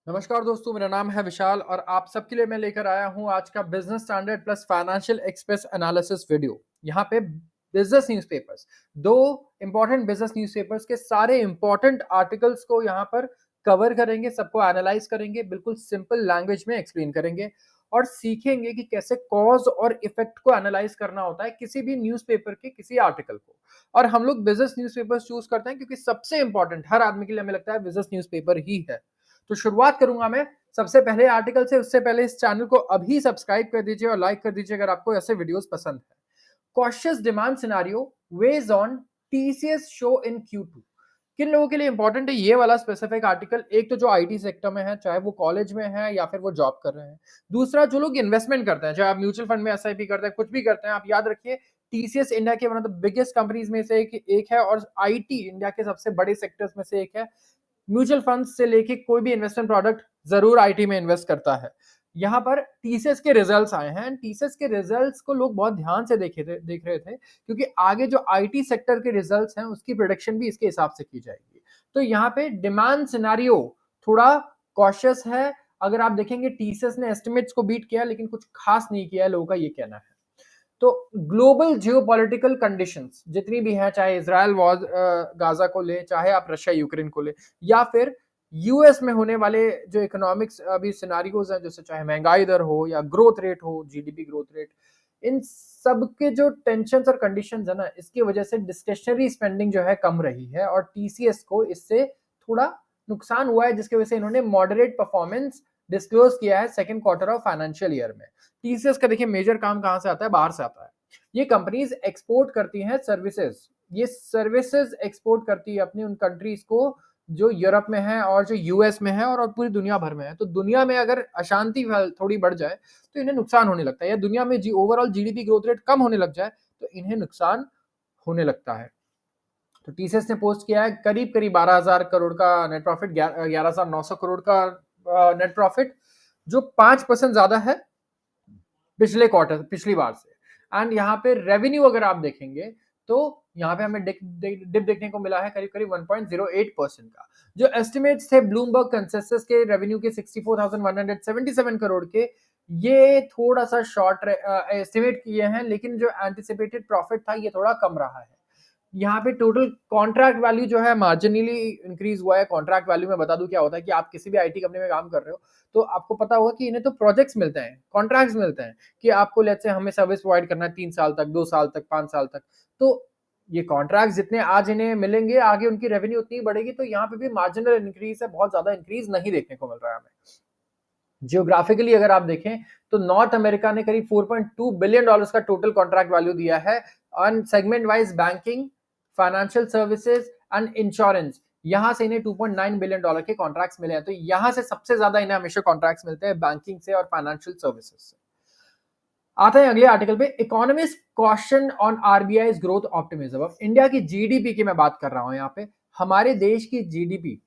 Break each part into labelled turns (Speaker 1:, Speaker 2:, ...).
Speaker 1: नमस्कार दोस्तों, मेरा नाम है विशाल और आप सबके लिए मैं लेकर आया हूं आज का business standard plus financial express analysis video. यहाँ पे बिजनेस न्यूज़पेपर्स, दो इंपॉर्टेंट बिजनेस न्यूज़पेपर्स के सारे इंपॉर्टेंट आर्टिकल्स को यहाँ पर कवर करेंगे, सबको एनालाइज करेंगे, बिल्कुल सिंपल लैंग्वेज में एक्सप्लेन करेंगे और सीखेंगे कि कैसे कॉज और इफेक्ट को एनालाइज करना होता है किसी भी न्यूज़पेपर के किसी आर्टिकल को। और हम लोग बिजनेस न्यूज़पेपर्स चूज करते हैं क्योंकि सबसे इंपॉर्टेंट हर आदमी के लिए हमें लगता है बिजनेस न्यूज़पेपर ही है। तो शुरुआत करूंगा मैं सबसे पहले आर्टिकल से। उससे पहले इस चैनल को अभी सब्सक्राइब कर दीजिए और लाइक कर दीजिए अगर आपको ऐसे वीडियोस पसंद है। Cautious demand scenario weighs on TCS show in Q2। किन लोगों के लिए इंपॉर्टेंट है ये वाला स्पेसिफिक आर्टिकल? एक तो जो आईटी सेक्टर में है, चाहे वो कॉलेज में है या फिर वो जॉब कर रहे हैं। दूसरा, जो लोग इन्वेस्टमेंट करते हैं, चाहे आप म्यूचुअल फंड में एसआईपी करते हैं, कुछ भी करते हैं, आप याद रखिए टीसीएस इंडिया के one of the biggest companies में से एक है और आईटी इंडिया के सबसे बड़े सेक्टर्स में से एक है। म्यूचुअल फंड से लेके कोई भी इन्वेस्टमेंट प्रोडक्ट जरूर आईटी में इन्वेस्ट करता है। यहाँ पर टीसीएस के रिजल्ट्स आए हैं। टीसीएस के रिजल्ट्स को लोग बहुत ध्यान से देख रहे थे क्योंकि आगे जो आईटी सेक्टर के रिजल्ट्स हैं उसकी प्रोडिक्शन भी इसके हिसाब से की जाएगी। तो यहाँ पे डिमांड सिनारियो थोड़ा कॉशियस है। अगर आप देखेंगे टीसीएस ने एस्टिमेट्स को बीट किया लेकिन कुछ खास नहीं किया है, लोगों का ये कहना है। तो ग्लोबल जियोपॉलिटिकल कंडीशंस जितनी भी हैं, चाहे इसराइल वॉर गाजा को ले, चाहे आप रशिया यूक्रेन को ले, या फिर यूएस में होने वाले जो इकोनॉमिक्स अभी सिनारियोज हैं, जैसे चाहे महंगाई दर हो या ग्रोथ रेट हो, जीडीपी ग्रोथ रेट, इन सब के जो टेंशन और कंडीशंस है ना, इसकी वजह से डिस्क्रिशनरी स्पेंडिंग जो है कम रही है और टीसीएस को इससे थोड़ा नुकसान हुआ है, जिसकी वजह से इन्होंने मॉडरेट परफॉर्मेंस डिस्क्लोज किया है second quarter of financial year में। टीसीएस का देखिए मेजर काम कहां से आता है? बाहर से आता है। ये कंपनीज एक्सपोर्ट करती हैं सर्विसेज। ये सर्विसेज एक्सपोर्ट करती है अपनी उन कंट्रीज को जो यूरोप में है और जो यूएस में है और पूरी दुनिया भर में है। तो दुनिया में अगर अशांति थोड़ी बढ़ जाए तो इन्हें नुकसान होने लगता है, या दुनिया में ओवरऑल जीडीपी ग्रोथ रेट कम होने लग जाए तो इन्हें नुकसान होने लगता है। तो टीसीएस ने पोस्ट किया है करीब करीब 12,000 करोड़ का नेट प्रॉफिट, 11,900 करोड़ का नेट प्रॉफिट, जो 5% ज्यादा है पिछले क्वार्टर, पिछली बार से। एंड यहाँ पे रेवेन्यू अगर आप देखेंगे तो यहाँ पे हमें डिप देखने को मिला है करीब करीब 1.08% का। जो एस्टिमेट्स थे ब्लूमबर्ग कंसेंसस के रेवेन्यू के 64,177 करोड़ के, ये थोड़ा सा शॉर्ट एस्टिमेट किए हैं, लेकिन जो एंटिसिपेटेड प्रॉफिट था ये थोड़ा कम रहा है। यहाँ पे टोटल कॉन्ट्रैक्ट वैल्यू जो है मार्जिनली इंक्रीज हुआ है। कॉन्ट्रैक्ट वैल्यू में बता दूं क्या होता है कि आप किसी भी आईटी कंपनी में काम कर रहे हो तो आपको पता होगा कि इन्हें तो प्रोजेक्ट्स मिलते हैं, कॉन्ट्रैक्ट्स मिलते हैं कि आपको लेट्स से हमें सर्विस प्रोवाइड करना है 3 साल तक, 2 साल तक, 5 साल तक। तो ये कॉन्ट्रैक्ट जितने आज इन्हें मिलेंगे आगे उनकी रेवेन्यू उतनी बढ़ेगी। तो यहाँ पे भी मार्जिनल इंक्रीज है, बहुत ज्यादा इंक्रीज नहीं देखने को मिल रहा है हमें। जियोग्राफिकली अगर आप देखें तो नॉर्थ अमेरिका ने करीब $4.2 बिलियन का टोटल कॉन्ट्रैक्ट वैल्यू दिया है on segment wise banking, financial services and insurance. यहां से इन्हें $2.9 बिलियन के कॉन्ट्रैक्ट्स मिले हैं। तो यहां से सबसे ज्यादा इन्हें हमेशा कॉन्ट्रैक्ट्स मिलते हैं बैंकिंग से और फाइनेंशियल सर्विसेज से। आता है अगले आर्टिकल पे, economist caution on RBI growth optimism. अब इंडिया की जीडीपी की मैं बात कर रहा हूं। यहाँ पे हमारे देश की जीडीपी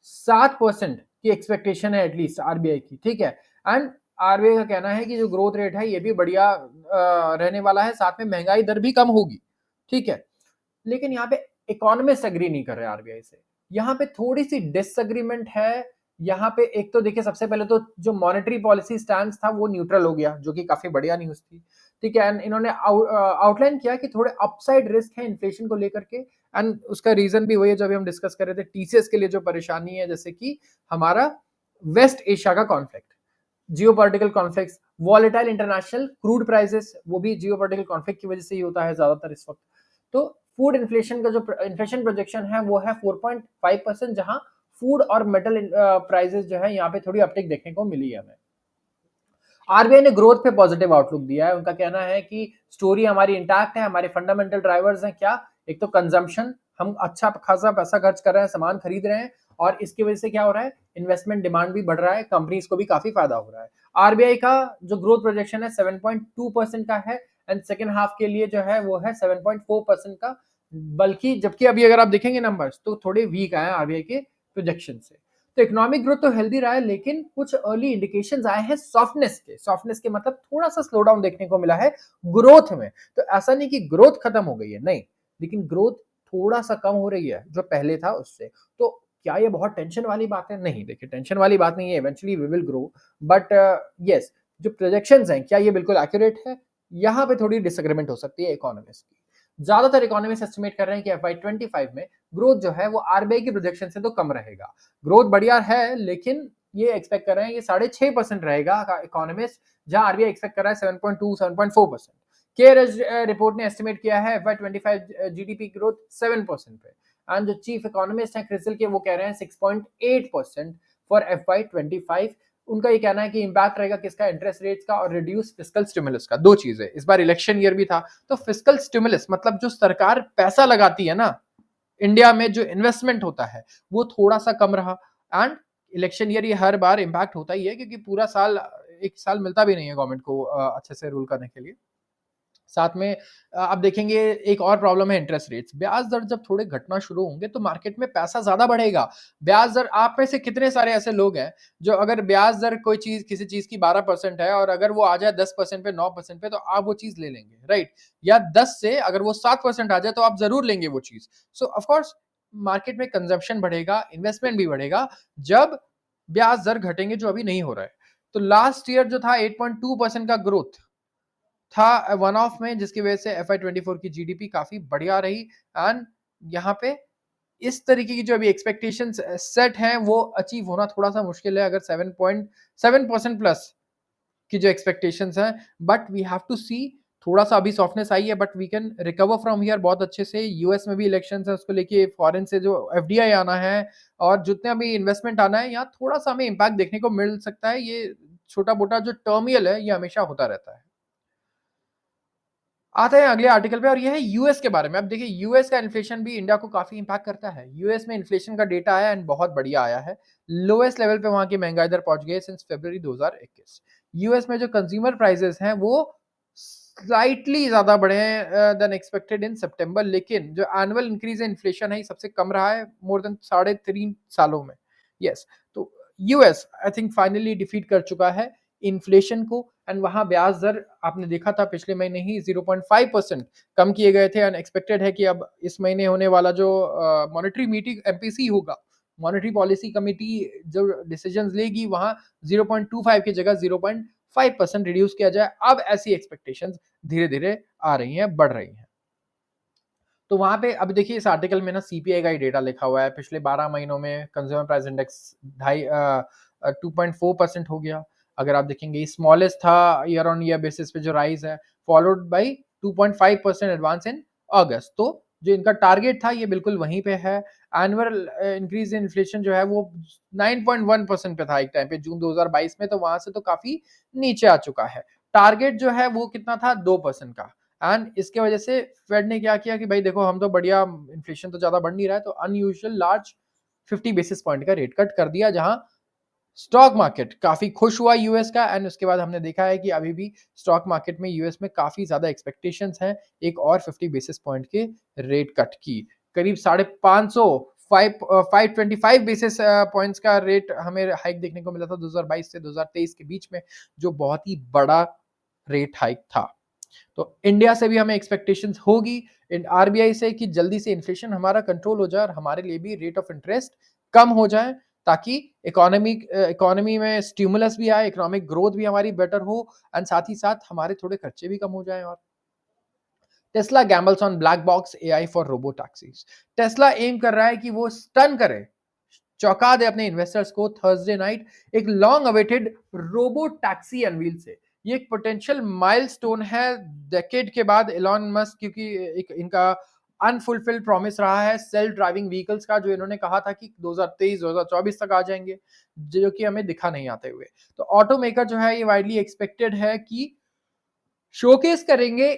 Speaker 1: 7% की एक्सपेक्टेशन है एटलीस्ट आरबीआई की, ठीक है। एंड आरबीआई का कहना है कि जो ग्रोथ रेट है ये भी बढ़िया रहने वाला है, साथ में महंगाई दर भी कम होगी, ठीक है। लेकिन यहाँ पे इकोनॉमिस्ट एग्री नहीं कर रहे आरबीआई से। यहाँ पे थोड़ी सी डिसएग्रीमेंट है। यहाँ पे एक तो देखिए सबसे पहले तो जो मॉनेटरी पॉलिसी स्टैंड था वो न्यूट्रल हो गया, जो कि काफी बढ़िया न्यूज थी, ठीक है। एंड इन्होंने आउटलाइन किया कि थोड़े अपसाइड रिस्क है इन्फ्लेशन को लेकर के। एंड उसका रीजन भी वही है जो अभी हम डिस्कस कर रहे थे, टीसीएस के लिए जो परेशानी है, जैसे कि हमारा वेस्ट एशिया का conflict, geopolitical conflict, volatile international crude prices, वो भी जियोपॉलिटिकल कॉन्फ्लिक्ट की वजह से ही होता है ज्यादातर इस वक्त। तो फूड इन्फ्लेशन का जो इन्फ्लेशन प्रोजेक्शन है वो है 4.5%, जहां फूड और मेटल प्राइसेस जो है यहाँ पे थोड़ी अपटिक देखने को मिली है हमें। आरबीआई ने ग्रोथ पे पॉजिटिव आउटलुक दिया है। उनका कहना है कि स्टोरी हमारी इंटैक्ट है, हमारे फंडामेंटल ड्राइवर्स हैं क्या? एक तो कंजम्पशन, हम अच्छा खासा पैसा खर्च कर रहे हैं, सामान खरीद रहे हैं, और इसकी वजह से क्या हो रहा है? इन्वेस्टमेंट डिमांड भी बढ़ रहा है, कंपनीज को भी काफी फायदा हो रहा है। आरबीआई का जो ग्रोथ प्रोजेक्शन है 7.2% का है एंड सेकेंड हाफ के लिए जो है वो है 7.4% का। बल्कि जबकि अभी अगर आप देखेंगे नंबर्स तो थोड़े वीक आए हैं आरबीआई के प्रोजेक्शन से। तो इकोनॉमिक ग्रोथ तो हेल्दी रहा है, लेकिन कुछ अर्ली इंडिकेशंस आए हैं सॉफ्टनेस के मतलब थोड़ा सा स्लो डाउन देखने को मिला है ग्रोथ में। तो ऐसा नहीं कि ग्रोथ खत्म हो गई है, नहीं, लेकिन ग्रोथ थोड़ा सा कम हो रही है जो पहले था उससे। तो क्या ये बहुत टेंशन वाली बात है? नहीं, देखिए टेंशन वाली बात नहीं है, eventually we will grow, but yes, जो प्रोजेक्शंस हैं, क्या ये बिल्कुल एक्यूरेट है? यहाँ पे थोड़ी डिसएग्रीमेंट हो सकती है इकोनॉमिस्ट की। ज़्यादातर इकोनॉमिस्ट एस्टिमेट कर रहे हैं कि एफवाई 25 में ग्रोथ जो है वो आरबीआई की प्रोजेक्शन से तो कम रहेगा। ग्रोथ बढ़िया है, लेकिन ये एक्सपेक्ट कर रहे हैं ये 6.5% रहेगा इकोनॉमिस्ट, जहां आरबीआई एक्सपेक्ट कर रहा है 7.2 7.4%। केयर रिपोर्ट ने एस्टिमेट किया है एफवाई 25 जीडीपी ग्रोथ 7% पे, एंड जो चीफ इकोनॉमिस्ट हैं क्रिसिल के, वो कह रहे हैं 6.8% फॉर एफवाई 25। उनका ये कहना है कि इंपैक्ट रहेगा किसका, इंटरेस्ट रेट्स का और रिड्यूस फिस्कल स्टिमुलस का। दो चीजें, इस बार इलेक्शन ईयर भी था, तो फिस्कल स्टिमुलस मतलब जो सरकार पैसा लगाती है ना, इंडिया में जो इन्वेस्टमेंट होता है वो थोड़ा सा कम रहा। एंड इलेक्शन ईयर ये हर बार इंपैक्ट होता ही है, क्योंकि पूरा साल, एक साल मिलता भी नहीं है गवर्नमेंट को अच्छे से रूल करने के लिए। साथ में आप देखेंगे एक और प्रॉब्लम है इंटरेस्ट रेट्स। ब्याज दर जब थोड़े घटना शुरू होंगे तो मार्केट में पैसा ज्यादा बढ़ेगा। ब्याज दर, आप में से कितने सारे ऐसे लोग हैं जो अगर ब्याज दर कोई चीज, किसी चीज की 12% है और अगर वो आ जाए 10% पे, 9% पे, तो आप वो चीज ले लेंगे, राइट? या 10 से अगर वो 7% आ जाए तो आप जरूर लेंगे वो चीज। सो ऑफकोर्स मार्केट में कंजम्पशन बढ़ेगा, इन्वेस्टमेंट भी बढ़ेगा जब ब्याज दर घटेंगे, जो अभी नहीं हो रहा है। तो लास्ट ईयर जो था 8.2% का ग्रोथ था वन ऑफ में, जिसकी वजह से एफ आई 24 की जीडीपी काफी बढ़िया रही। एंड यहाँ पे इस तरीके की जो अभी एक्सपेक्टेशंस सेट हैं वो अचीव होना थोड़ा सा मुश्किल है, अगर 7.7% प्लस की जो एक्सपेक्टेशंस हैं। But we have to see, थोड़ा सा अभी सॉफ्टनेस आई है, but we can recover from here बहुत अच्छे से। यूएस में भी इलेक्शंस है, उसको लेके फॉरेन से जो एफडीआई आना है और जितने अभी इन्वेस्टमेंट आना है, यहाँ थोड़ा सा हमें इम्पैक्ट देखने को मिल सकता है। ये छोटा मोटा जो टर्मियल है ये हमेशा होता रहता है। आते हैं अगले आर्टिकल पे, और ये है यूएस के बारे में। अब देखिए यूएस का इन्फ्लेशन भी इंडिया को काफी इंपैक्ट करता है। यूएस में इन्फ्लेशन का डेटा आया एंड बहुत बढ़िया आया है। लोएस्ट लेवल पे वहां की महंगाई दर पहुंच गई सिंस फरवरी 2021। यूएस में जो कंज्यूमर प्राइसेस हैं वो स्लाइटली ज्यादा बढ़े हैं देन एक्सपेक्टेड इन सितंबर, लेकिन जो एनुअल इंक्रीज इन इन्फ्लेशन है ये सबसे कम रहा है मोर देन 3.5 सालों में। यस, तो US I think finally defeat कर चुका है इन्फ्लेशन को। एंड वहां ब्याज दर आपने देखा था पिछले महीने ही 0.5% कम किए गए थे। अनएक्सपेक्टेड है कि अब इस महीने होने वाला जो मॉनेटरी मीटिंग एमपीसी होगा, मॉनेटरी पॉलिसी कमेटी जो डिसीजंस लेगी, वहां 0.25 की जगह 0.5% रिड्यूस किया जाए। अब ऐसी एक्सपेक्टेशंस धीरे धीरे आ रही हैं, बढ़ रही हैं। तो वहां पे अब देखिए इस आर्टिकल में ना सीपीआई का ही डेटा लिखा हुआ है। पिछले 12 महीनों में कंज्यूमर प्राइस इंडेक्स 2.4% हो गया। अगर आप देखेंगे स्मॉलेस्ट था ईयर ऑन ईयर बेसिस पे जो राइज है, फॉलोड बाय 2.5% एडवांस इन अगस्त। तो जो इनका टारगेट था ये बिल्कुल वहीं पे है। एनुअल इंक्रीज इन इन्फ्लेशन जो है वो 9.1% पे था एक टाइम पे जून 2022 में, तो वहां से तो काफी नीचे आ चुका है। टारगेट जो है वो कितना था, 2% का। एंड इसके वजह से फेड ने क्या किया कि भाई देखो हम तो बढ़िया, इन्फ्लेशन तो ज्यादा बढ़ नहीं रहा है, तो अनयूजुअल लार्ज 50 बेसिस पॉइंट का रेट कट कर दिया, जहां स्टॉक मार्केट काफी खुश हुआ यूएस का। एंड उसके बाद हमने देखा है कि अभी भी स्टॉक मार्केट में यूएस में काफी ज्यादा एक्सपेक्टेशंस हैं एक और 50 बेसिस पॉइंट के रेट कट की। करीब 550 525 बेसिस पॉइंट्स का रेट हमें हाइक देखने को मिला था 2022 से 2023 के बीच में, जो बहुत ही बड़ा रेट हाइक था। तो इंडिया से भी हमें एक्सपेक्टेशंस होगी आरबीआई से कि जल्दी से इन्फ्लेशन हमारा कंट्रोल हो जाए और हमारे लिए भी रेट ऑफ इंटरेस्ट कम हो जाए, ताकि इकोनॉमी में स्टिमुलस भी आए, इकोनॉमिक ग्रोथ भी हमारी बेटर हो, एंड साथ ही साथ हमारे थोड़े खर्चे भी कम हो जाएं। और Tesla gambles on black box AI for robo taxis. Tesla aim कर रहा है कि वो स्टन करे, चौंका दे अपने इन्वेस्टर्स को थर्सडे नाइट एक long awaited robo taxi unveil से। ये एक पोटेंशियल माइलस्टोन है डेकेड के बाद एलॉन मस्क, क्योंकि एक इनका अनफुलफिल्ड प्रॉमिस रहा है सेल्फ ड्राइविंग व्हीकल्स का, जो इन्होंने कहा था कि 2023 2024 तक आ जाएंगे, जो कि हमें दिखा नहीं आते हुए। तो ऑटो मेकर जो है ये वाइडली एक्सपेक्टेड है कि शोकेस करेंगे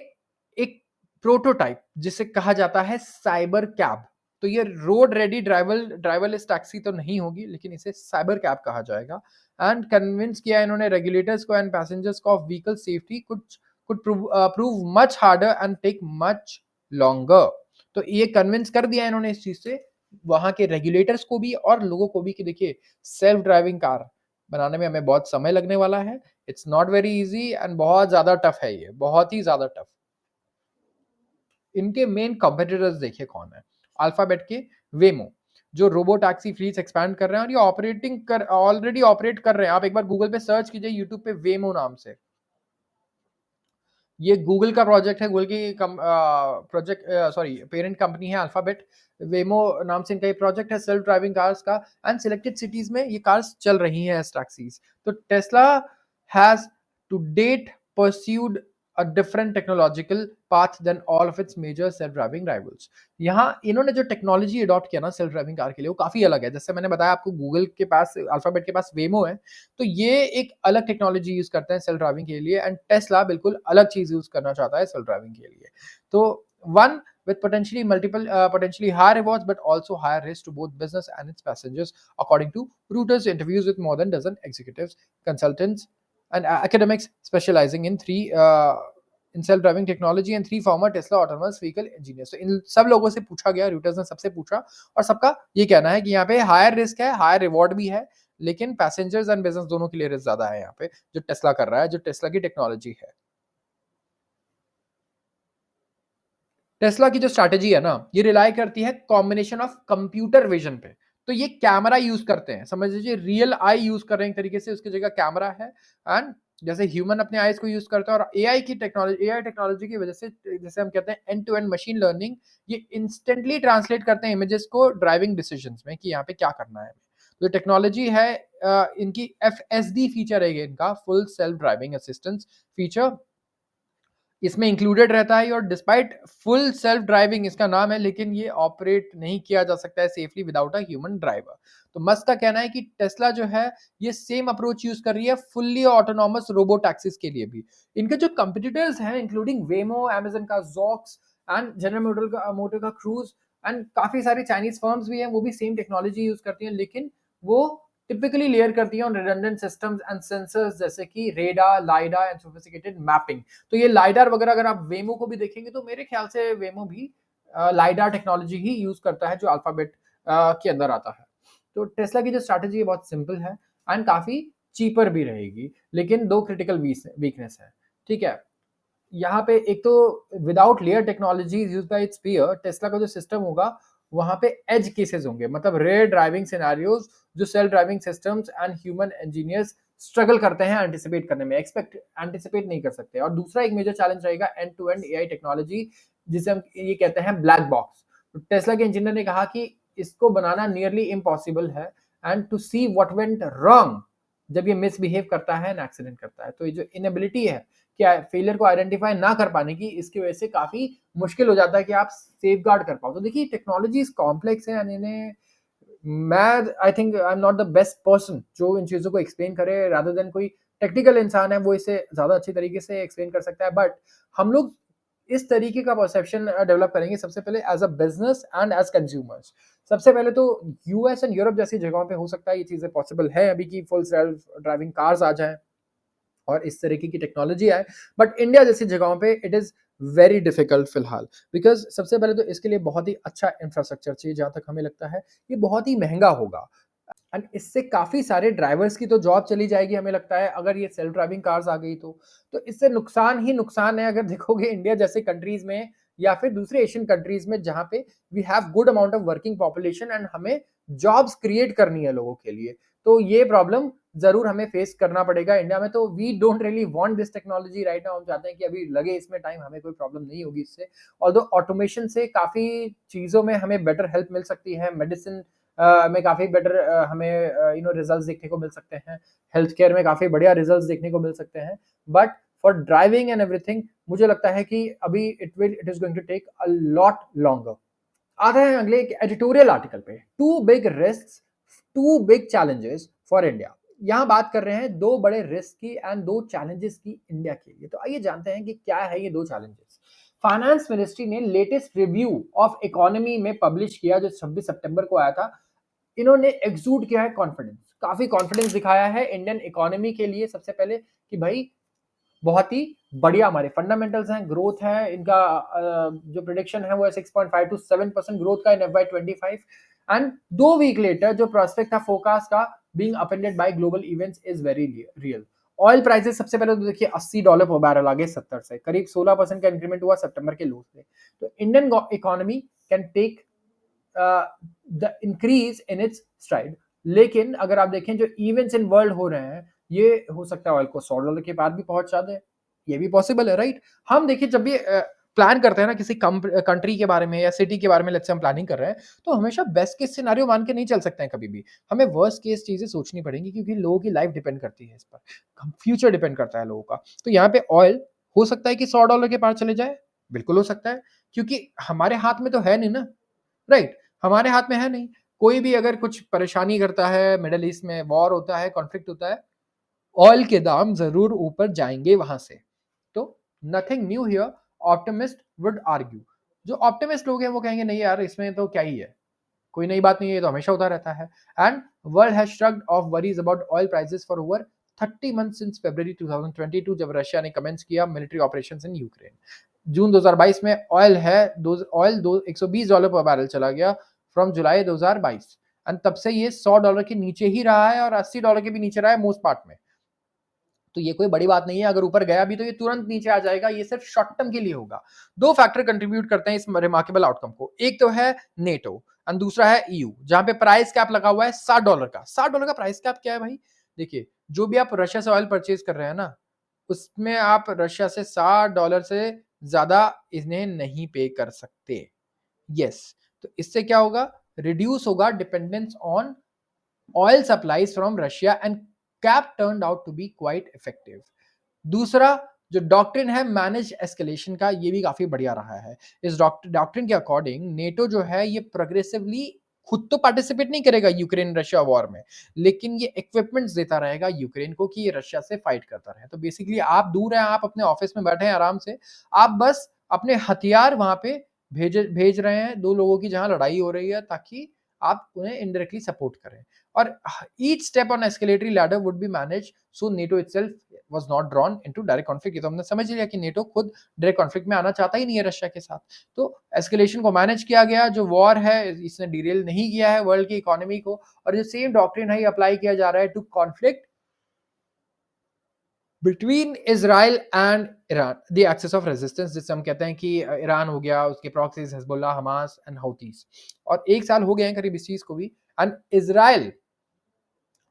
Speaker 1: एक प्रोटोटाइप जिसे कहा जाता है साइबर कैब। तो ये रोड रेडी ड्राइवरलेस टैक्सी तो नहीं होगी, लेकिन इसे साइबर कैब कहा जाएगा। एंड कन्विंस किया इन्होंने रेगुलेटर्स को एंड पैसेंजर्स को of vehicle safety could prove much harder and take much longer. तो ये कन्विंस कर दिया इन्होंने इस चीज से वहां के रेगुलेटर्स को भी और लोगों को भी कि देखिए सेल्फ ड्राइविंग कार बनाने में हमें बहुत समय लगने वाला है। It's not very easy and बहुत ज्यादा टफ है, ये बहुत ही ज्यादा टफ। इनके मेन कॉम्पिटिटर्स देखिए कौन है। अल्फाबेट के वेमो। जो रोबो टैक्सी फ्लीट्स एक्सपैंड कर रहे हैं और ये ऑलरेडी ऑपरेट कर रहे हैं। आप एक बार गूगल पे सर्च कीजिए, यूट्यूब पे वेमो नाम से। ये गूगल का प्रोजेक्ट है, गूगल की प्रोजेक्ट सॉरी पेरेंट कंपनी है अल्फाबेट। वेमो नाम से इनका ये प्रोजेक्ट है सेल्फ ड्राइविंग कार्स का, एंड सिलेक्टेड सिटीज में ये कार्स चल रही हैं एज टैक्सीज। तो Tesla has to date pursued a different technological path than all of its major self driving rivals। यहाँ इन्होंने जो टेक्नोलॉजी अडॉप्ट किया ना सेल्फ ड्राइविंग कार के लिए, वो काफी अलग है। जैसे मैंने बताया आपको, गूगल के पास, अल्फाबेट के पास वेमो है, तो ये एक अलग टेक्नोलॉजी यूज करते हैं सेल्फ ड्राइविंग के लिए, एंड टेस्ला बिल्कुल अलग चीज यूज करना चाहता है सेल्फ ड्राइविंग के लिए। तो one with potentially high rewards but also higher risk to both business and its passengers, according to Reuters interviews with more than dozen executives, consultants, and academics specializing in self-driving technology and 3 former Tesla autonomous vehicle engineers। तो इन सब लोगों से पूछा गया, Reuters ने सबसे पूछा, और सबका ये कहना है कि यहाँ पे हायर रिस्क है, हायर रिवॉर्ड भी है, लेकिन पैसेंजर्स एंड बिजनेस दोनों के लिए रिस्क ज्यादा है यहाँ पे, जो टेस्ला कर रहा है, जो टेस्ला की टेक्नोलॉजी है। टेस्ला की जो स्ट्रैटेजी है ना, ये रिलाई करती है कॉम्बिनेशन ऑफ कंप्यूटर विजन पे। तो ये कैमरा यूज करते हैं, समझ लीजिए रियल आई यूज कर रहे हैं एक तरीके से, उसकी जगह कैमरा है। एंड जैसे ह्यूमन अपने आईज को यूज करता है, और एआई टेक्नोलॉजी की वजह से, जैसे हम कहते हैं end to end machine learning, ये इंस्टेंटली ट्रांसलेट करते हैं इमेजेस को ड्राइविंग डिसीजंस में कि यहाँ पे क्या करना है। जो टेक्नोलॉजी है इनकी FSD फीचर है, इनका full self driving assistance feature इसमें इंक्लूडेड रहता है। और डिस्पाइट फुल सेल्फ ड्राइविंग इसका नाम है, लेकिन ये ऑपरेट नहीं किया जा सकता है safely without a human driver. तो मस्क का कहना है कि टेस्ला जो है ये सेम अप्रोच यूज कर रही है फुल्ली ऑटोनॉमस रोबो टैक्सीज के लिए भी। इनके जो कंपिटिटर्स हैं इंक्लूडिंग वेमो, अमेजन का जॉक्स, एंड जनरल मोटर का क्रूज, एंड काफी सारी चाइनीज फर्म्स भी हैं, वो भी सेम टेक्नोलॉजी यूज करती हैं, लेकिन वो typically लेयर करती है on redundant systems and sensors जैसे कि radar, lidar and sophisticated mapping. तो ये लाइडार वगैरह अगर आप वेमो को भी देखेंगे तो मेरे ख्याल से वेमो भी लाइडार टेक्नोलॉजी ही यूज करता है, जो अल्फाबेट के अंदर आता है। तो टेस्ला की जो स्ट्रैटेजी है बहुत सिंपल है एंड काफी चीपर भी रहेगी, लेकिन दो क्रिटिकल वीकनेस है। ठीक है, यहाँ पे एक तो without layer technology used by it's peer, Tesla का जो सिस्टम होगा वहां पे एज केसेस होंगे, मतलब रेयर ड्राइविंग सिनेरियोज जो self driving systems and human engineers struggle करते हैं एंटिसिपेट करने में, एंटिसिपेट नहीं कर सकते। और दूसरा एक मेजर चैलेंज रहेगा end to end AI technology, जिसे हम ये कहते हैं ब्लैक बॉक्स। तो टेस्ला के इंजीनियर ने कहा कि इसको बनाना नियरली इम्पॉसिबल है, and to see what went wrong जब ये मिसबिहेव करता है एंड एक्सीडेंट करता है। तो ये जो इनएबिलिटी है क्या फेलियर को आइडेंटिफाई ना कर पाने की, इसकी वजह से काफी मुश्किल हो जाता है कि आप सेफ गार्ड कर पाओ। तो देखिए टेक्नोलॉजी कॉम्प्लेक्स है, इन्हें मैं I think I am not the best person जो इन चीजों को एक्सप्लेन करे, रादर देन कोई टेक्निकल इंसान है वो इसे ज्यादा अच्छी तरीके से एक्सप्लेन कर सकता है। बट हम लोग इस तरीके का परसेप्शन डेवलप करेंगे सबसे पहले as a business and as consumers. सबसे पहले तो यूएस एंड यूरोप जैसी जगहों पे हो सकता है ये चीजें पॉसिबल है अभी की फुल सेल्फ ड्राइविंग कार्स आ जाए और इस तरीके की टेक्नोलॉजी आए, बट इंडिया जैसी जगहों पे इट इज वेरी डिफिकल्ट फिलहाल, बिकॉज सबसे पहले तो इसके लिए बहुत ही अच्छा इंफ्रास्ट्रक्चर चाहिए, जहां तक हमें लगता है ये बहुत ही महंगा होगा। एंड इससे काफी सारे ड्राइवर्स की तो जॉब चली जाएगी हमें लगता है, अगर ये सेल्फ ड्राइविंग कार्स आ गई तो इससे नुकसान ही नुकसान है। अगर देखोगे इंडिया जैसे कंट्रीज में या फिर दूसरे एशियन कंट्रीज में जहां पे we have good amount of working population and हमें जॉब्स क्रिएट करनी है लोगों के लिए, तो ये प्रॉब्लम जरूर हमें फेस करना पड़ेगा इंडिया में। तो we don't really want this technology right now, हम चाहते हैं कि अभी लगे इसमें टाइम, हमें कोई प्रॉब्लम नहीं होगी इससे। ऑल्दो ऑटोमेशन से काफी चीजों में हमें बेटर हेल्प मिल सकती है, मेडिसिन में काफी बेटर हमें रिजल्ट्स देखने को मिल सकते हैं, हेल्थ केयर में काफी बढ़िया रिजल्ट्स देखने को मिल सकते हैं, but for driving and everything मुझे लगता है कि अभी it is going to take a lot longer. आते हैं अगले एक एडिटोरियल आर्टिकल पे, two big risks two big challenges for India. यहाँ बात कर रहे हैं दो बड़े रिस्क की एंड दो चैलेंजेस की इंडिया के लिए। तो आइए जानते हैं कि क्या है ये दो चैलेंजेस। फाइनेंस मिनिस्ट्री ने लेटेस्ट रिव्यू ऑफ इकोनॉमी में पब्लिश किया, जो 26 सितंबर को आया था। इन्होंने एक्सूड किया है कॉन्फिडेंस, काफी कॉन्फिडेंस दिखाया है इंडियन इकोनॉमी के लिए। सबसे पहले कि भाई बहुत ही बढ़िया हमारे फंडामेंटल्स हैं, ग्रोथ है, इनका जो प्रिडिक्शन है वो है 6.5 to 7% ग्रोथ का in FY25। And 2 week later जो प्रोस्पेक्ट था फोरकास्ट का being appended by global events is very real. Oil prices सबसे पहले तो देखिए $80 पर बैरल आगे 70 से, करीब 16% का इंक्रीमेंट हुआ सितंबर के लो से। तो Indian economy can take the increase in its stride. लेकिन अगर आप देखें जो इवेंट्स इन वर्ल्ड हो रहे हैं, ये हो सकता है ऑयल को $100 के पार भी पहुंचा दे, ये भी पॉसिबल है, राइट? हम देखिए जब भी प्लान करते हैं ना किसी कंट्री के बारे में या सिटी के बारे में, लेट्स से हम प्लानिंग कर रहे हैं, तो हमेशा बेस्ट केस सिनेरियो मान के नहीं चल सकते हैं कभी भी। हमें वर्स्ट केस चीजें सोचनी पड़ेंगी, क्योंकि लोगों की लाइफ डिपेंड करती है इस पर, फ्यूचर डिपेंड करता है लोगों का। तो यहाँ पे ऑयल हो सकता है कि $100 के पार चले जाए, बिल्कुल हो सकता है, क्योंकि हमारे हाथ में तो है नहीं ना, राइट? हमारे हाथ में है नहीं। कोई भी अगर कुछ परेशानी करता है, मिडल ईस्ट में वॉर होता है, कॉन्फ्लिक्ट होता है, ऑयल के दाम जरूर ऊपर जाएंगे वहां से। तो nothing new here, optimist would argue. जो ऑप्टिमिस्ट लोग हैं वो कहेंगे नहीं यार, इसमें तो क्या ही है, कोई नई बात नहीं है, ये तो हमेशा होता रहता है। And world has shrugged off worries about oil prices for over 30 months since February 2022, जब रशिया ने कमेंस किया military operations in Ukraine. June 2022 में ऑयल है ऑयल $120 पर बैरल चला गया फ्रॉम जुलाई 2022, एंड तब से ये $100 के नीचे ही रहा है और $80 के भी नीचे रहा है मोस्ट पार्ट में। तो ये कोई बड़ी बात नहीं है, अगर ऊपर गया भी तो ये तुरंत नीचे आ जाएगा, ये सिर्फ शॉर्ट टर्म के लिए होगा। दो फैक्टर कंट्रीब्यूट करते हैं इस रिमार्केबल आउटकम को, एक तो है नेटो और दूसरा है ईयू, जहां पे प्राइस कैप लगा हुआ है $60 का। $60 का प्राइस कैप क्या है भाई? देखिए, जो भी आप रशिया से ऑयल परचेज कर रहे हैं ना, उसमें आप रशिया से $60 से ज्यादा इन्हें नहीं पे कर सकते। यस, तो इससे क्या होगा? रिड्यूस होगा dependence on oil supplies from Russia, and cap turned out to be quite effective. दूसरा जो डॉक्ट्रिन है मैनेज एस्केलेशन का, ये भी काफी बढ़िया रहा है। इस डॉक्ट्रिन के अकॉर्डिंग नेटो जो है ये प्रोग्रेसिवली खुद तो पार्टिसिपेट नहीं करेगा यूक्रेन रशिया वॉर में, लेकिन ये इक्विपमेंट्स देता रहेगा यूक्रेन को कि ये रशिया से फाइट करता रहे। तो बेसिकली आप दूर हैं, आप अपने ऑफिस में बैठे हैं आराम से, आप बस अपने हथियार वहां पे भेज रहे हैं दो लोगों की जहां लड़ाई हो रही है, ताकि आप उन्हें इनडायरेक्टली सपोर्ट करें। और each step on escalatory ladder would be manage, so NATO itself was not drawn into direct conflict। ये तो हमने समझ लिया कि नेटो खुद डायरेक्ट कॉन्फ्लिक्ट में आना चाहता ही नहीं है रशिया के साथ। तो एस्केलेशन को मैनेज किया गया, जो वॉर है इसने डिरेल नहीं किया है वर्ल्ड की इकोनॉमी को, और जो सेम डॉक्ट्रिन है अप्लाई किया जा रहा है to conflict between Israel and Iran, the axis of resistance, जिससे हम कहते हैं कि ईरान हो गया, उसके proxies Hezbollah, Hamas and Houthis. और एक साल हो गए हैं करीब इस चीज को भी। एंड इजराइल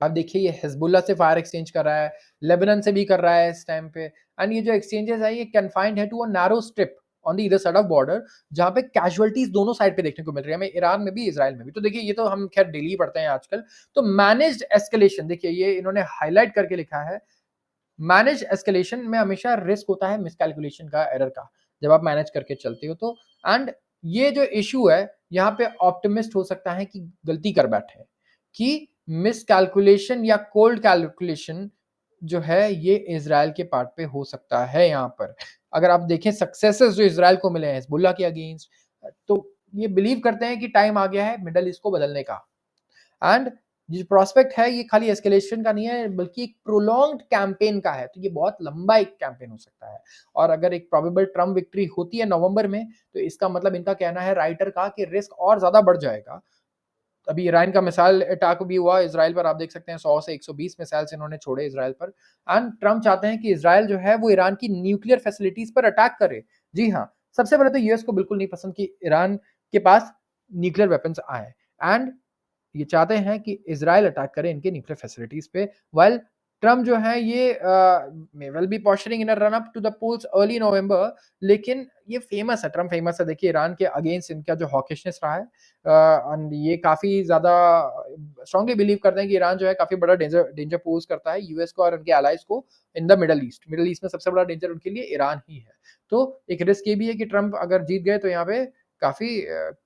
Speaker 1: अब देखिए ये हिजबुल्ला से फायर एक्सचेंज कर रहा है, लेबनान से भी कर रहा है इस टाइम पे, एंड ये जो एक्सचेंजेस है ये कन्फाइंड है to a narrow strip on the either side of border, जहां पे कैजुअलिटीज दोनों साइड पे देखने को मिल रही है हमें, ईरान में भी इजराइल में भी। तो देखिए ये तो हम खैर डेली पढ़ते हैं आजकल। तो मैनेज्ड एस्केलेशन, देखिए ये इन्होंने हाईलाइट करके लिखा है, मैनेज एस्केलेशन में हमेशा रिस्क होता है मिसकैलकुलेशन का, एरर का, जब आप मैनेज करके चलते हो तो। एंड ये जो इशू है यहाँ पे ऑप्टिमिस्ट हो सकता है कि गलती कर बैठे, कि मिसकैलकुलेशन या कोल्ड कैलकुलेशन जो है ये इजराइल के पार्ट पे हो सकता है। यहाँ पर अगर आप देखें सक्सेसेस जो इजराइल को मिले हैं हिजबुल्लाह के अगेंस्ट, तो ये बिलीव करते हैं कि टाइम आ गया है मिडल ईस्ट को बदलने का। एंड ये प्रोस्पेक्ट है ये खाली एस्केलेशन का नहीं है, बल्कि एक प्रोलॉन्ग्ड कैंपेन का है। तो ये बहुत लंबा एक कैंपेन हो सकता है, और अगर एक प्रोबेबल ट्रम्प विक्ट्री होती है नवंबर में, तो इसका मतलब इनका कहना है राइटर का कि रिस्क और ज्यादा बढ़ जाएगा। अभी ईरान का मिसाइल अटैक भी हुआ इसराइल पर, आप देख सकते हैं 100 से 120 मिसाइल्स इन्होंने छोड़े इसराइल पर। एंड ट्रम्प चाहते हैं कि इसराइल जो है वो ईरान की न्यूक्लियर फैसिलिटीज पर अटैक करे। जी हाँ, सबसे पहले तो यूएस को बिल्कुल नहीं पसंद कि ईरान के पास न्यूक्लियर वेपन्स आए, एंड ये चाहते हैं कि इजराइल अटैक करे इनके न्यूक्लियर फैसिलिटीज पे। वाइल ट्रम्प जो है ये may well be posturing in a run up to the polls early November, लेकिन ये फेमस है, ट्रम्प फेमस है देखिए ईरान के अगेंस्ट इनका जो हॉकिशनेस रहा है, एंड ये काफी ज्यादा स्ट्रांगली बिलीव करते हैं कि ईरान जो है काफी बड़ा डेंजर डेंजर पोज करता है यूएस को और उनके एलाइज को इन द मिडल ईस्ट में सबसे बड़ा डेंजर उनके लिए ईरान ही है। तो एक रिस्क ये भी है कि ट्रम्प अगर जीत गए तो यहाँ पे काफी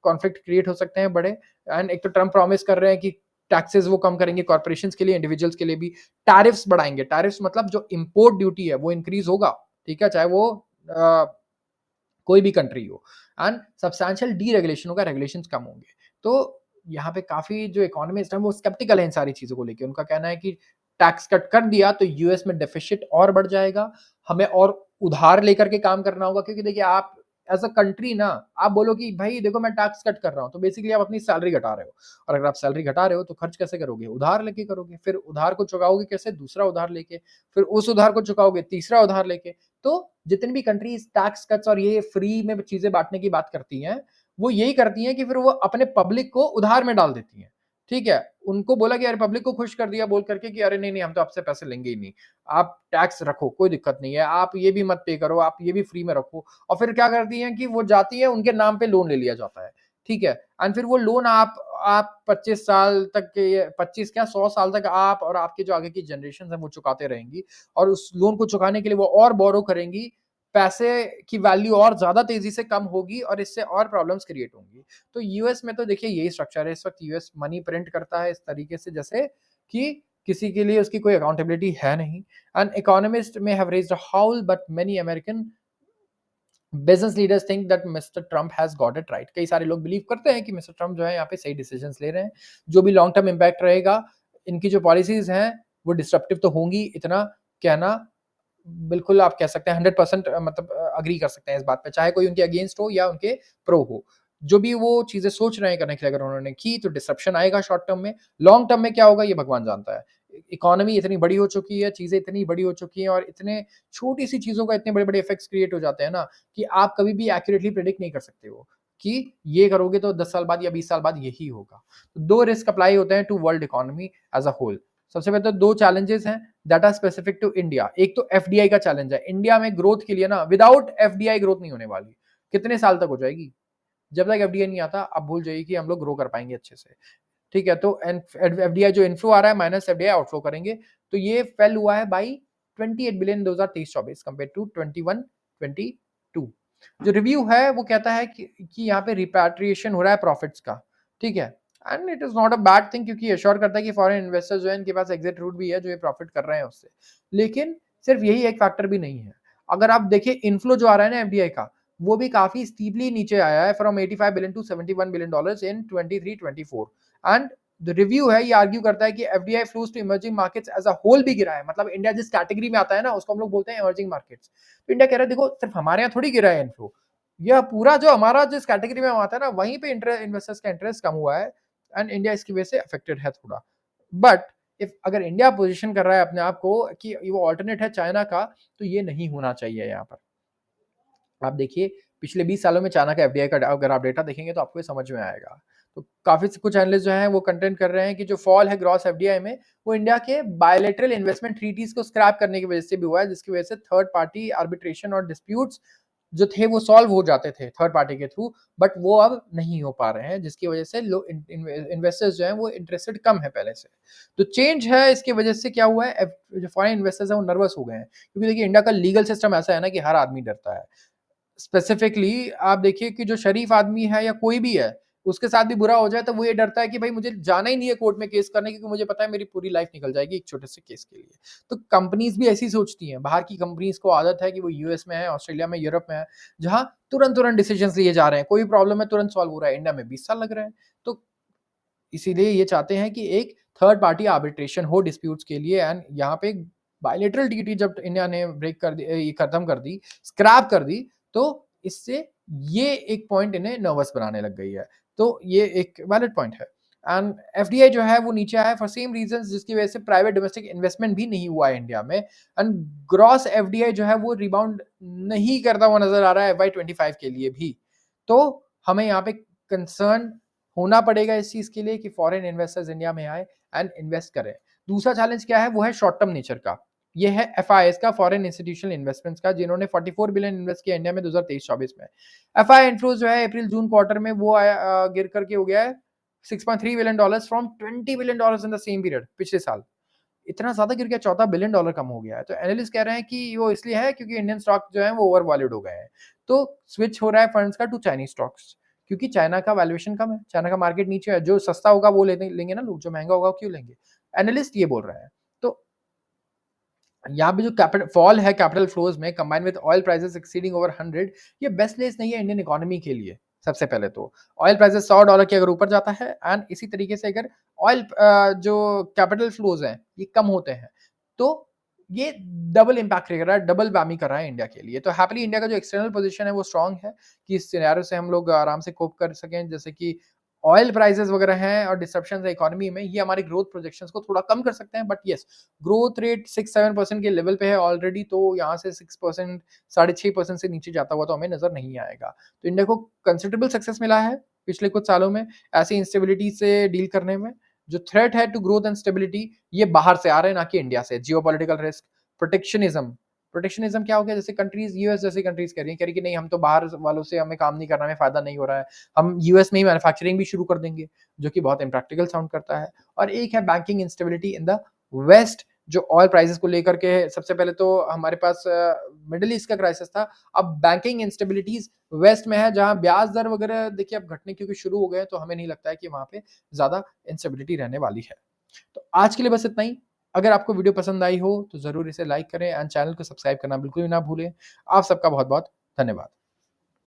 Speaker 1: कॉन्फ्लिक्ट क्रिएट हो सकते हैं बड़े। एंड एक तो ट्रम्प प्रॉमिस कर रहे हैं कि टैक्सेस वो कम करेंगे कॉर्पोरेशंस के लिए, इंडिविजुअल्स के लिए भी टैरिफ्स बढ़ाएंगे। टैरिफ्स मतलब जो इंपोर्ट ड्यूटी है वो इंक्रीज होगा, ठीक है, चाहे वो कोई भी कंट्री हो। एंड सब्सटैंशियल डीरेगुलेशन होगा, रेगुलेशन कम होंगे। तो यहाँ पे काफी जो इकोनॉमिस्ट हैं वो स्केप्टिकल है इन सारी चीजों को लेकर। उनका कहना है कि टैक्स कट कर दिया तो यूएस में डेफिसिट और बढ़ जाएगा, हमें और उधार लेकर के काम करना होगा, क्योंकि देखिए आप एज अ कंट्री ना, आप बोलो कि भाई देखो मैं टैक्स कट कर रहा हूँ, तो बेसिकली आप अपनी सैलरी घटा रहे हो, और अगर आप सैलरी घटा रहे हो तो खर्च कैसे करोगे? उधार लेके करोगे, फिर उधार को चुकाओगे कैसे? दूसरा उधार लेके, फिर उस उधार को चुकाओगे तीसरा उधार लेके। तो जितनी भी कंट्रीज टैक्स कट्स और ये फ्री में चीजें बांटने की बात करती हैं, वो यही करती हैं कि फिर वो अपने पब्लिक को उधार में डाल देती हैं, ठीक है? उनको बोला कि अरे पब्लिक को खुश कर दिया बोल करके कि अरे नहीं, हम तो आपसे पैसे लेंगे ही नहीं। आप टैक्स रखो, कोई दिक्कत नहीं है, आप ये भी मत पे करो, आप ये भी फ्री में रखो और फिर क्या करती हैं कि वो जाती है, उनके नाम पे लोन ले लिया जाता है, ठीक है? एंड फिर वो लोन आप 25 साल तक के 25 क्या 100 साल तक आप और आपके जो आगे की जनरेशन्स हैं वो चुकाते रहेंगी और उस लोन को चुकाने के लिए वो और बोरो करेंगी, पैसे की वैल्यू और ज़्यादा तेज़ी से कम होगी और इससे और प्रॉब्लम्स क्रिएट होंगी। तो यूएस में तो देखिए यही स्ट्रक्चर है, इस वक़्त यूएस मनी प्रिंट करता है इस तरीके से जैसे कि किसी के लिए उसकी कोई अकाउंटेबिलिटी है नहीं। An economist may have raised a howl but many American business leaders think that mister Trump has got it right. कई सारे लोग बिलीव करते हैं कि मिस्टर ट्रम्प जो है यहाँ पे सही डिसीजंस ले रहे हैं। जो भी लॉन्ग टर्म इम्पैक्ट रहेगा, इनकी जो पॉलिसीज़ हैं, वो डिस्रप्टिव तो होंगी, इतना कहना बिल्कुल आप कह सकते हैं 100% मतलब एग्री कर सकते हैं इस बात पे, चाहे कोई उनके अगेंस्ट हो या उनके प्रो हो। जो भी वो चीज़ें सोच रहे हैं करने के लिए अगर उन्होंने की तो डिसरप्शन आएगा शॉर्ट टर्म में, लॉन्ग टर्म में क्या होगा ये भगवान जानता है। इकोनॉमी इतनी बड़ी हो चुकी है, चीज़ें इतनी बड़ी हो चुकी हैं और इतने छोटी-सी चीज़ों का इतने बड़े-बड़े इफेक्ट्स क्रिएट हो जाते हैं ना, कि आप कभी भी एक्यूरेटली प्रेडिक्ट नहीं कर सकते हो, कि ये करोगे तो 10 साल बाद या 20 साल बाद यही होगा। 2 रिस्क अप्लाई होते हैं to world economy as a whole. सबसे पहले तो 2 चैलेंजेस हैं that are specific to India. एक तो एफडीआई का चैलेंज है। इंडिया में ग्रोथ के लिए ना विदाउट एफडीआई ग्रोथ नहीं होने वाली। कितने साल तक हो जाएगी? जब तक एफडीआई नहीं आता, आप भूल जाइए कि हम लोग ग्रो कर पाएँगे अच्छे से। ठीक है? तो एफडीआई जो इनफ्लो आ रहा है माइनस एफडीआई आउटफ्लो करेंगे। तो ये फेल हुआ है बाय 28 बिलियन 2023-24 कंपेयर्ड टू 21-22। जो रिव्यू है वो कहता है कि यहाँ पे रिपैट्रिएशन हो रहा है प्रॉफिट्स का। ठीक है? And it is not a bad thing क्योंकि एश्योर करता है कि फॉरेन इन्वेस्टर्स जो है इनके पास एग्जिट रूट भी है जो ये प्रॉफिट कर रहे हैं उससे। लेकिन सिर्फ यही एक फैक्टर भी नहीं है। अगर आप देखिए इनफ्लो जो आ रहा है ना एफडीआई का, वो भी काफ़ी स्टीपली नीचे आया है from 85 billion to 71 billion dollars in 23-24 and the review है ये आर्ग्यू करता है कि FDI flows to emerging markets as a whole भी गिरा है। मतलब इंडिया जिस कैटेगरी में आता है ना उसको हम लोग बोलते हैं इमर्जिंग मार्केट्स। तो इंडिया कह रहा है देखो सिर्फ हमारे यहाँ थोड़ी गिरा है इनफ्लो, यह पूरा जो हमारा जिस कैटेगरी में हम आता है ना वहीं पे इन्वेस्टर्स का इंटरेस्ट कम हुआ है एंड इंडिया इसकी वजह से अफेक्टेड है थोड़ा। बट इफ अगर इंडिया पोजीशन कर रहा है अपने आप को कि वो ऑल्टरनेट है चाइना का, तो ये नहीं होना चाहिए यहाँ पर। आप देखिए पिछले 20 सालों में चाइना का एफडीआई का अगर आप डेटा देखेंगे तो आपको ये समझ में आएगा। तो काफ़ी कुछ एनालिस्ट जो हैं वो कंटेंट कर रहे हैं कि जो फॉल है ग्रॉस एफडीआई में वो इंडिया के बायलैटरल इन्वेस्टमेंट ट्रीटीज को स्क्रैप करने की वजह से भी हुआ है, जिसकी वजह से थर्ड पार्टी आर्बिट्रेशन और डिस्प्यूट्स जो थे वो सॉल्व हो जाते थे थर्ड पार्टी के थ्रू, बट वो अब नहीं हो पा रहे हैं जिसकी वजह से लोग इन्वेस्टर्स जो हैं वो इंटरेस्टेड कम है पहले से। तो चेंज है इसकी वजह से क्या हुआ है जो फॉरेन इन्वेस्टर्स हैं वो नर्वस हो गए हैं क्योंकि देखिए इंडिया का लीगल सिस्टम ऐसा है ना कि हर आदमी डरता है। स्पेसिफिकली आप देखिए कि जो शरीफ आदमी है या कोई भी है, उसके साथ भी बुरा हो जाए तो वो ये डरता है कि भाई मुझे जाना ही नहीं है कोर्ट में केस करने क्योंकि मुझे पता है मेरी पूरी लाइफ निकल जाएगी एक छोटे से केस के लिए। तो कंपनीज़ भी ऐसी सोचती हैं, बाहर की कंपनीज़ को आदत है कि वो यूएस में है, ऑस्ट्रेलिया में, यूरोप में है, जहाँ तुरंत-तुरंत डिसीजंस लिए जा रहे हैं, कोई भी प्रॉब्लम है तुरंत सॉल्व हो रहा है, इंडिया में 20 साल लग रहे हैं। तो इसीलिए ये चाहते हैं कि एक थर्ड पार्टी आर्बिट्रेशन हो डिस्प्यूट्स के लिए एंड यहाँ पे बायलैटरल ट्रीटी जब इंडिया ने ब्रेक कर दी ये खत्म कर दी, स्क्रैप कर दी, तो इससे ये एक पॉइंट इन्हें नर्वस बनाने लग गई है। तो ये एक वैलिड पॉइंट है एंड एफडीआई जो है वो नीचे आया है फॉर सेम रीजंस जिसकी वजह से प्राइवेट डोमेस्टिक इन्वेस्टमेंट भी नहीं हुआ है इंडिया में एंड ग्रॉस एफडीआई जो है वो रिबाउंड नहीं करता हुआ नज़र आ रहा है FY 25 के लिए भी। तो हमें यहाँ पे कंसर्न होना पड़ेगा इस चीज़ के लिए कि फॉरेन इन्वेस्टर्स इंडिया में आए एंड इन्वेस्ट करें। दूसरा चैलेंज क्या है वो है शॉर्ट टर्म नेचर का। ये है एफआईआईस का, फॉरेन इंस्टीट्यूशनल इन्वेस्टमेंट्स का, जिन्होंने 44 बिलियन इन्वेस्ट किया इंडिया में 2023-24 में। एफआईआई इन्फ्लोज जो है अप्रैल जून क्वार्टर में वो आया गिर करके हो गया है 6.3 billion dollars from 20 billion dollars in the same period पिछले साल। इतना ज़्यादा गिर गया, 14 बिलियन डॉलर कम हो गया है। तो एनालिस्ट कह रहे हैं कि वो इसलिए है क्योंकि इंडियन स्टॉक जो है वो ओवर वैल्यूड हो गए हैं। तो स्विच हो रहा है फंड्स का टू चाइनीज स्टॉक्स क्योंकि चाइना का वैल्यूएशन कम है, चाइना का मार्केट नीचे है, जो सस्ता होगा वो लेंगे ना लोग, जो महंगा होगा वो क्यों लेंगे? एनालिस्ट ये बोल रहे हैं। तो यहाँ पे जो कैपिटल फॉल है कैपिटल फ्लोज में combine with oil prices exceeding over 100, ये बेस्ट प्लेस नहीं है इंडियन इकोनॉमी के लिए। सबसे पहले तो ऑयल प्राइसेस $100 के अगर ऊपर जाता है एंड इसी तरीके से अगर ऑयल जो कैपिटल फ्लोज हैं ये कम होते हैं तो ये डबल इम्पैक्ट कर रहा है, डबल वैमी कर रहा है इंडिया के लिए। तो हैप्पीली इंडिया का जो एक्सटर्नल पोजीशन है वो स्ट्रांग है कि इस सिनेरियो से हम लोग आराम से कोप कर सकें, जैसे कि ऑयल प्राइसेस वगैरह हैं और डिसरप्शंस है इकोनॉमी में, ये हमारी ग्रोथ प्रोजेक्शंस को थोड़ा कम कर सकते हैं, बट येस ग्रोथ रेट 6-7% के लेवल पे है ऑलरेडी, तो यहाँ से 6%, 6.5% से नीचे जाता हुआ तो हमें नजर नहीं आएगा। तो इंडिया को कंसिडरेबल सक्सेस मिला है पिछले कुछ सालों में ऐसी इंस्टेबिलिटी से डील करने में। जो थ्रेट है टू ग्रोथ एंड स्टेबिलिटी, ये बाहर से आ रहे हैं, ना कि इंडिया से। Geopolitical risk, protectionism. प्रोटेक्शनिज्म क्या हो गया? जैसे कंट्रीज, यूएस जैसी कंट्रीज कह रही कि नहीं, हम तो बाहर वालों से हमें काम नहीं करना, हमें फायदा नहीं हो रहा है, हम यूएस में ही मैन्युफैक्चरिंग भी शुरू कर देंगे, जो कि बहुत इम्प्रैक्टिकल साउंड करता है। और एक है banking instability in the west, जो ऑयल प्राइसेस को लेकर के सबसे पहले तो हमारे पास मिडिल ईस्ट का क्राइसिस था, अब बैंकिंग इंस्टेबिलिटीज वेस्ट में है, जहां ब्याज दर वगैरह देखिए अब घटने क्योंकि शुरू हो गए, तो हमें नहीं लगता है कि वहां पे ज्यादा इंस्टेबिलिटी रहने वाली है। तो आज के लिए बस इतना ही। अगर आपको वीडियो पसंद आई हो तो जरूर इसे लाइक करें एंड चैनल को सब्सक्राइब करना बिल्कुल भी ना भूलें। आप सबका बहुत बहुत धन्यवाद।